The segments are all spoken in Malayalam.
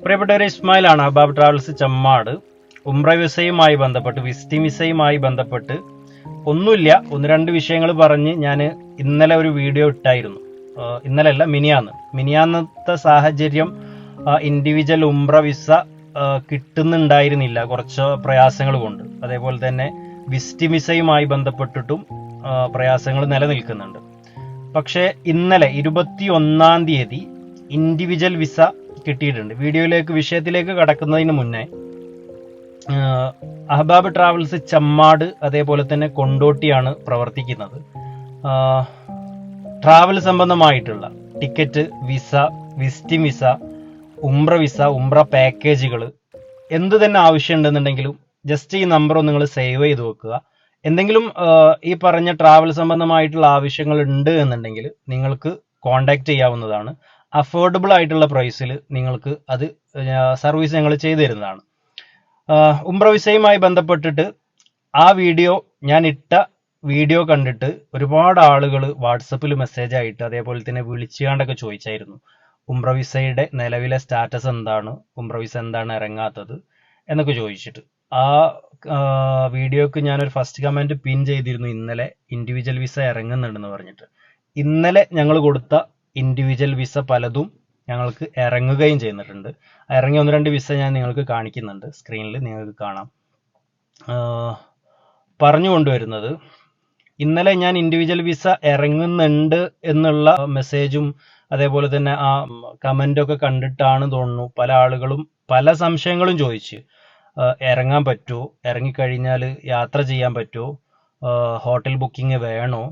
പ്രിയപ്പെട്ടവരെ, ഇസ്മായിലാണ് അഹബാബ് ട്രാവൽസ് ചമ്മാട്. ഉംറ വിസയുമായി ബന്ധപ്പെട്ട്, വിസിറ്റിംഗ് വിസയുമായി ബന്ധപ്പെട്ട് ഒന്നുമില്ല, ഒന്ന് രണ്ട് വിഷയങ്ങൾ പറഞ്ഞ് ഞാൻ ഇന്നലെ ഒരു വീഡിയോ ഇട്ടായിരുന്നു. ഇന്നലെയല്ല, മിനിയാന്നത്തെ സാഹചര്യം ഇൻഡിവിജ്വൽ ഉംറ വിസ കിട്ടുന്നുണ്ടായിരുന്നില്ല, കുറച്ച് പ്രയാസങ്ങൾ കൊണ്ട്. അതേപോലെ തന്നെ വിസിറ്റിംഗ് വിസയുമായി ബന്ധപ്പെട്ടിട്ടും പ്രയാസങ്ങൾ നിലനിൽക്കുന്നുണ്ട്. പക്ഷേ ഇന്നലെ 21-ാം തീയതി ഇൻഡിവിജ്വൽ വിസ കിട്ടിയിട്ടുണ്ട്. വിഷയത്തിലേക്ക് കടക്കുന്നതിന് മുന്നേ അഹബാബ് ട്രാവൽസ് ചമ്മാട് അതേപോലെ തന്നെ കൊണ്ടോട്ടിയാണ് പ്രവർത്തിക്കുന്നത്. ട്രാവൽ സംബന്ധമായിട്ടുള്ള ടിക്കറ്റ്, വിസ, വിസിറ്റിംഗ് വിസ, ഉംറ പാക്കേജുകൾ എന്ത് തന്നെ ആവശ്യമുണ്ടെന്നുണ്ടെങ്കിലും ജസ്റ്റ് ഈ നമ്പർ ഒന്ന് നിങ്ങൾ സേവ് ചെയ്ത് വെക്കുക. എന്തെങ്കിലും ഈ പറഞ്ഞ ട്രാവൽ സംബന്ധമായിട്ടുള്ള ആവശ്യങ്ങൾ ഉണ്ട് എന്നുണ്ടെങ്കിൽ നിങ്ങൾക്ക് കോണ്ടാക്ട് ചെയ്യാവുന്നതാണ്. അഫോർഡബിൾ ആയിട്ടുള്ള പ്രൈസിൽ നിങ്ങൾക്ക് അത് സർവീസ് ഞങ്ങൾ ചെയ്തു തരുന്നതാണ്. ഉംറ വിസയുമായി ബന്ധപ്പെട്ടിട്ട് ഞാൻ ഇട്ട വീഡിയോ കണ്ടിട്ട് ഒരുപാട് ആളുകൾ വാട്സപ്പിൽ മെസ്സേജ് ആയിട്ട് അതേപോലെ തന്നെ വിളിച്ചുകൊണ്ടൊക്കെ ചോദിച്ചായിരുന്നു, ഉംറ വിസയുടെ നിലവിലെ സ്റ്റാറ്റസ് എന്താണ്, ഉംറ വിസ എന്താണ് ഇറങ്ങാത്തത് എന്നൊക്കെ ചോദിച്ചിട്ട്. ആ വീഡിയോക്ക് ഞാനൊരു ഫസ്റ്റ് കമന്റ് പിൻ ചെയ്തിരുന്നു, ഇന്നലെ ഇൻഡിവിജ്വൽ വിസ ഇറങ്ങുന്നുണ്ടെന്ന് പറഞ്ഞിട്ട്. ഇന്നലെ ഞങ്ങൾ കൊടുത്ത ഇൻഡിവിജ്വൽ വിസ പലതും ഞങ്ങൾക്ക് ഇറങ്ങുകയും ചെയ്യുന്നുണ്ട്. ഇറങ്ങിയ ഒന്ന് രണ്ട് വിസ ഞാൻ നിങ്ങൾക്ക് കാണിക്കുന്നുണ്ട്, സ്ക്രീനിൽ നിങ്ങൾക്ക് കാണാം. പറഞ്ഞു കൊണ്ടുവരുന്നത്, ഇന്നലെ ഞാൻ ഇൻഡിവിജ്വൽ വിസ ഇറങ്ങുന്നുണ്ട് എന്നുള്ള മെസ്സേജും അതേപോലെ തന്നെ ആ കമന്റൊക്കെ കണ്ടിട്ടാണ് തോന്നുന്നു പല ആളുകളും പല സംശയങ്ങളും ചോദിച്ച്, ഇറങ്ങാൻ പറ്റുമോ, ഇറങ്ങിക്കഴിഞ്ഞാൽ യാത്ര ചെയ്യാൻ പറ്റുമോ, ഹോട്ടൽ ബുക്കിംഗ് വേണോ,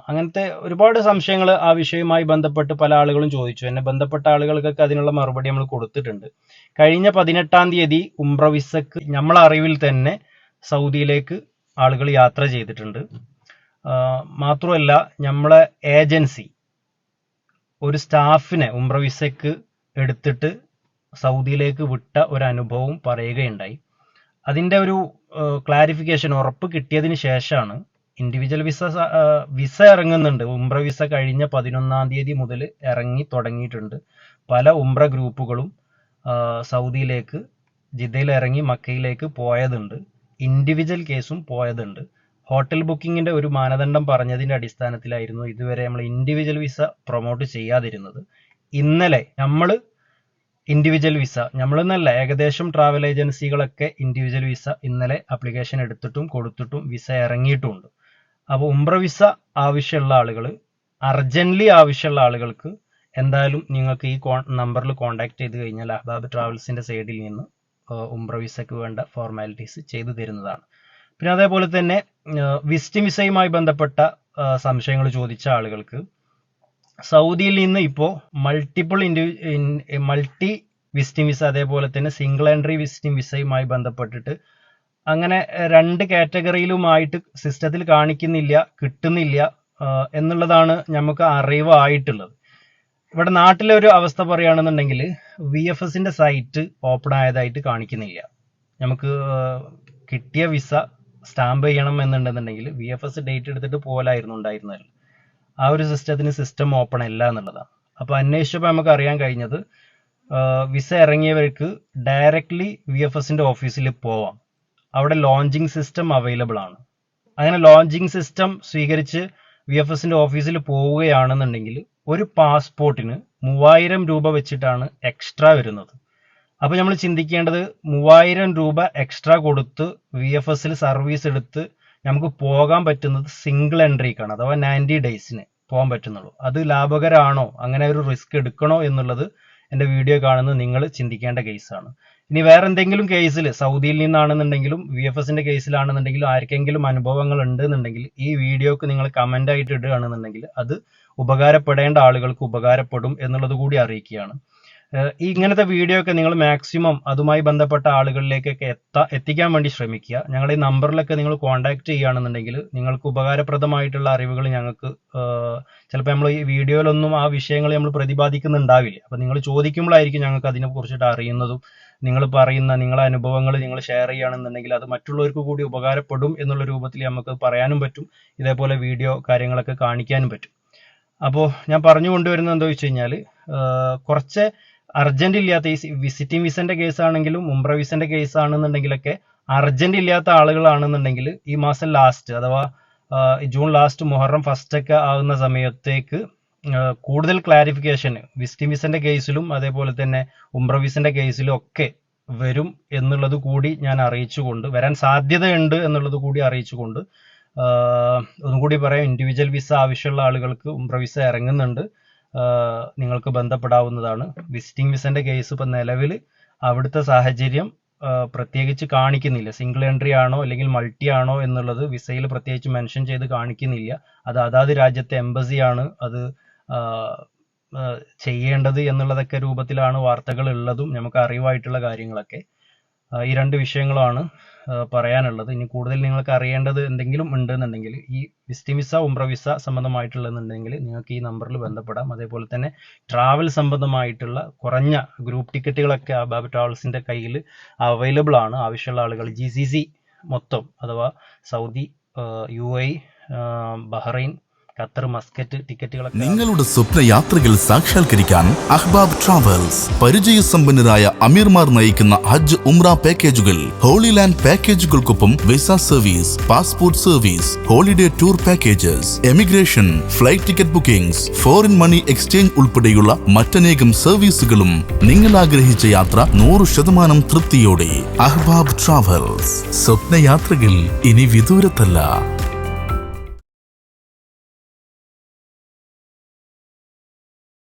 അങ്ങനത്തെ ഒരുപാട് സംശയങ്ങൾ ആ വിഷയവുമായി ബന്ധപ്പെട്ട് പല ആളുകളും ചോദിച്ചു. എന്നെ ബന്ധപ്പെട്ട ആളുകൾക്കൊക്കെ അതിനുള്ള മറുപടി നമ്മൾ കൊടുത്തിട്ടുണ്ട്. കഴിഞ്ഞ 18-ാം തീയതി ഉംറ വിസക്ക് നമ്മളെ അറിവിൽ തന്നെ സൗദിയിലേക്ക് ആളുകൾ യാത്ര ചെയ്തിട്ടുണ്ട്. മാത്രമല്ല, നമ്മളെ ഏജൻസി ഒരു സ്റ്റാഫിനെ ഉംറ വിസക്ക് എടുത്തിട്ട് സൗദിയിലേക്ക് വിട്ട ഒരു അനുഭവം പറയുകയുണ്ടായി. അതിന്റെ ഒരു ക്ലാരിഫിക്കേഷൻ ഉറപ്പ് കിട്ടിയതിന് ശേഷമാണ് ഇൻഡിവിജ്വൽ വിസ ഇറങ്ങുന്നുണ്ട്. ഉംറ വിസ കഴിഞ്ഞ 11-ാം തീയതി മുതൽ ഇറങ്ങി തുടങ്ങിയിട്ടുണ്ട്. പല ഉംറ ഗ്രൂപ്പുകളും സൗദിയിലേക്ക്, ജിദ്ദയിൽ ഇറങ്ങി മക്കയിലേക്ക് പോയതുണ്ട്. ഇൻഡിവിജ്വൽ കേസും പോയതുണ്ട്. ഹോട്ടൽ ബുക്കിങ്ങിന്റെ ഒരു മാനദണ്ഡം പറഞ്ഞതിന്റെ അടിസ്ഥാനത്തിലായിരുന്നു ഇതുവരെ നമ്മൾ ഇൻഡിവിജ്വൽ വിസ പ്രൊമോട്ട് ചെയ്യാതിരുന്നത്. ഇന്നലെ ഇൻഡിവിജ്വൽ വിസ നമ്മളെന്നല്ല, ഏകദേശം ട്രാവൽ ഏജൻസികളൊക്കെ ഇൻഡിവിജ്വൽ വിസ ഇന്നലെ ആപ്ലിക്കേഷൻ എടുത്തിട്ടും കൊടുത്തിട്ടും വിസ ഇറങ്ങിയിട്ടുമുണ്ട്. അപ്പോൾ ഉംറ വിസ ആവശ്യമുള്ള ആളുകൾ, അർജന്റ്ലി ആവശ്യമുള്ള ആളുകൾക്ക് എന്തായാലും നിങ്ങൾക്ക് ഈ നമ്പറിൽ കോൺടാക്ട് ചെയ്ത് കഴിഞ്ഞാൽ അഹബാബ് ട്രാവൽസിന്റെ സൈഡിൽ നിന്ന് ഉംറ വിസക്ക് വേണ്ട ഫോർമാലിറ്റീസ് ചെയ്തു തരുന്നതാണ്. പിന്നെ അതേപോലെ തന്നെ വിസിറ്റിംഗ് വിസയുമായി ബന്ധപ്പെട്ട സംശയങ്ങൾ ചോദിച്ച ആളുകൾക്ക് സൗദിയിൽ നിന്ന് ഇപ്പോൾ മൾട്ടി വിസിറ്റിംഗ് വിസ അതേപോലെ തന്നെ സിംഗിൾ എൻട്രി വിസിറ്റിംഗ് വിസയുമായി ബന്ധപ്പെട്ടിട്ട് അങ്ങനെ 2 കാറ്റഗറിയിലുമായിട്ട് സിസ്റ്റത്തിൽ കാണിക്കുന്നില്ല, കിട്ടുന്നില്ല എന്നുള്ളതാണ് നമുക്ക് അറിവായിട്ടുള്ളത്. ഇവിടെ നാട്ടിലെ ഒരു അവസ്ഥ പറയുകയാണെന്നുണ്ടെങ്കിൽ VFSന്റെ സൈറ്റ് ഓപ്പൺ ആയതായിട്ട് കാണിക്കുന്നില്ല. നമുക്ക് കിട്ടിയ വിസ സ്റ്റാമ്പ് ചെയ്യണം എന്നുണ്ടെന്നുണ്ടെങ്കിൽ VFS ഡേറ്റ് എടുത്തിട്ട് പോലായിരുന്നു ഉണ്ടായിരുന്നത്. ആ ഒരു സിസ്റ്റം ഓപ്പൺ അല്ല എന്നുള്ളതാണ്. അപ്പോൾ അന്വേഷിച്ചപ്പോൾ നമുക്ക് അറിയാൻ കഴിഞ്ഞത് വിസ ഇറങ്ങിയവർക്ക് ഡയറക്റ്റ്ലി VFSന്റെ ഓഫീസിൽ പോവാം. അവിടെ ലോഞ്ചിങ് സിസ്റ്റം അവൈലബിൾ ആണ്. അങ്ങനെ ലോഞ്ചിങ് സിസ്റ്റം സ്വീകരിച്ച് VFSന്റെ ഓഫീസിൽ പോവുകയാണെന്നുണ്ടെങ്കിൽ ഒരു പാസ്പോർട്ടിന് 3000 രൂപ വെച്ചിട്ടാണ് എക്സ്ട്രാ വരുന്നത്. അപ്പോൾ നമ്മൾ ചിന്തിക്കേണ്ടത്, 3000 രൂപ എക്സ്ട്രാ കൊടുത്ത് VFSൽ സർവീസ് എടുത്ത് നമുക്ക് പോകാൻ പറ്റുന്നത് സിംഗിൾ എൻട്രിക്കാണ്, അഥവാ 90 ഡേയ്സിന് പോകാൻ പറ്റുന്നുള്ളൂ. അത് ലാഭകരമാണോ, അങ്ങനെ ഒരു റിസ്ക് എടുക്കണോ എന്നുള്ളത് എൻ്റെ വീഡിയോ കാണുന്നത് നിങ്ങൾ ചിന്തിക്കേണ്ട കേസാണ്. ഇനി വേറെ എന്തെങ്കിലും കേസിൽ സൗദിയിൽ നിന്നാണെന്നുണ്ടെങ്കിലും VFSന്റെ കേസിലാണെന്നുണ്ടെങ്കിലും ആർക്കെങ്കിലും അനുഭവങ്ങൾ ഉണ്ടെന്നുണ്ടെങ്കിൽ ഈ വീഡിയോക്ക് നിങ്ങൾ കമന്റ് ആയിട്ട് ഇടുകയാണെന്നുണ്ടെങ്കിൽ അത് ഉപകാരപ്പെടേണ്ട ആളുകൾക്ക് ഉപകാരപ്പെടും എന്നുള്ളത് കൂടി അറിയിക്കുകയാണ്. ഇങ്ങനത്തെ വീഡിയോ ഒക്കെ നിങ്ങൾ മാക്സിമം അതുമായി ബന്ധപ്പെട്ട ആളുകളിലേക്കൊക്കെ എത്തിക്കാൻ വേണ്ടി ശ്രമിക്കുക. ഞങ്ങളുടെ ഈ നമ്പറിലൊക്കെ നിങ്ങൾ കോൺടാക്ട് ചെയ്യുകയാണെന്നുണ്ടെങ്കിൽ നിങ്ങൾക്ക് ഉപകാരപ്രദമായിട്ടുള്ള അറിവുകൾ ഞങ്ങൾക്ക് ചിലപ്പോൾ നമ്മൾ ഈ വീഡിയോയിലൊന്നും ആ വിഷയങ്ങൾ നമ്മൾ പ്രതിപാദിക്കുന്നുണ്ടാവില്ല. അപ്പം നിങ്ങൾ ചോദിക്കുമ്പോഴായിരിക്കും ഞങ്ങൾക്ക് അതിനെ കുറിച്ചിട്ട് അറിയുന്നതും നിങ്ങളെ അനുഭവങ്ങൾ നിങ്ങൾ ഷെയർ ചെയ്യുകയാണെന്നുണ്ടെങ്കിൽ അത് മറ്റുള്ളവർക്ക് കൂടി ഉപകാരപ്പെടും എന്നുള്ള രൂപത്തിൽ നമുക്ക് പറയാനും പറ്റും. ഇതേപോലെ വീഡിയോ കാര്യങ്ങളൊക്കെ കാണിക്കാനും പറ്റും. അപ്പോൾ ഞാൻ പറഞ്ഞു കൊണ്ടുവരുന്നത് എന്താ വെച്ച് കഴിഞ്ഞാൽ, കുറച്ച് അർജന്റ് ഇല്ലാത്ത ഈ വിസിറ്റിംഗ് വിസന്റെ കേസ് ആണെങ്കിലും ഉംറ വിസന്റെ കേസ് ആണെന്നുണ്ടെങ്കിലൊക്കെ അർജന്റ് ഇല്ലാത്ത ആളുകളാണെന്നുണ്ടെങ്കിൽ ഈ മാസം ലാസ്റ്റ് അഥവാ ജൂൺ ലാസ്റ്റ് മുഹറം ഫസ്റ്റ് ഒക്കെ ആകുന്ന സമയത്തേക്ക് കൂടുതൽ ക്ലാരിഫിക്കേഷൻ വിസിറ്റിംഗ് വിസന്റെ കേസിലും അതേപോലെ തന്നെ ഉംറ വിസന്റെ കേസിലും ഒക്കെ വരും എന്നുള്ളത് കൂടി ഞാൻ അറിയിച്ചുകൊണ്ട്, വരാൻ സാധ്യതയുണ്ട് എന്നുള്ളത് കൂടി അറിയിച്ചുകൊണ്ട് ഒന്നും കൂടി പറയാം, ഇൻഡിവിജ്വൽ വിസ ആവശ്യമുള്ള ആളുകൾക്ക് ഉംറ വിസ ഇറങ്ങുന്നുണ്ട്, നിങ്ങൾക്ക് ബന്ധപ്പെടാവുന്നതാണ്. വിസിറ്റിംഗ് വിസന്റെ കേസ് ഇപ്പം നിലവിൽ അവിടുത്തെ സാഹചര്യം പ്രത്യേകിച്ച് കാണിക്കുന്നില്ല. സിംഗിൾ എൻട്രി ആണോ അല്ലെങ്കിൽ മൾട്ടി ആണോ എന്നുള്ളത് വിസയിൽ പ്രത്യേകിച്ച് മെൻഷൻ ചെയ്ത് കാണിക്കുന്നില്ല. അത് അതാത് രാജ്യത്തെ എംബസിയാണ് അത് ചെയ്യേണ്ടത് എന്നുള്ളതൊക്കെ രൂപത്തിലാണ് വാർത്തകൾ ഉള്ളതും നമുക്ക് അറിവായിട്ടുള്ള കാര്യങ്ങളൊക്കെ. ഈ രണ്ട് വിഷയങ്ങളാണ് പറയാനുള്ളത്. ഇനി കൂടുതൽ നിങ്ങൾക്ക് അറിയേണ്ടത് എന്തെങ്കിലും ഉണ്ടെന്നുണ്ടെങ്കിൽ ഈ വിസിറ്റിംഗ് വിസ ഉംറ വിസ സംബന്ധമായിട്ടുള്ളതെന്നുണ്ടെങ്കിൽ നിങ്ങൾക്ക് ഈ നമ്പറിൽ ബന്ധപ്പെടാം. അതേപോലെ തന്നെ ട്രാവൽ സംബന്ധമായിട്ടുള്ള കുറഞ്ഞ ഗ്രൂപ്പ് ടിക്കറ്റുകളൊക്കെ അബാബ് ട്രാവൽസിന്റെ കയ്യിൽ അവൈലബിൾ ആണ്. ആവശ്യമുള്ള ആളുകൾ GCC മൊത്തം അഥവാ Saudi, UAE, Bahrain, Qatar, Muscat ടിക്കറ്റുകളൊക്കെ നിങ്ങളുടെ സ്വപ്ന യാത്രകൾ സാക്ഷാത്കരിക്കാൻ അഹ്ബാബ് ട്രാവൽസ് പരിചയസമ്പന്നരായ അമീർമാർ നയിക്കുന്ന ഹജ്ജ് ഉംറ പാക്കേജുകൾ, ഹോളി ലാൻഡ് പാക്കേജുകൾക്കൊപ്പം visa service, passport service, holiday tour packages, emigration, flight ticket bookings, foreign money exchange ഉൾപ്പെടെയുള്ള മറ്റനേകം സർവീസുകളും. നിങ്ങൾ ആഗ്രഹിച്ച യാത്ര 100% തൃപ്തിയോടെ. അഹ്ബാബ് ട്രാവൽസ്. സ്വപ്നയാത്രകൾ ഇനി വിദൂരത്തല്ല.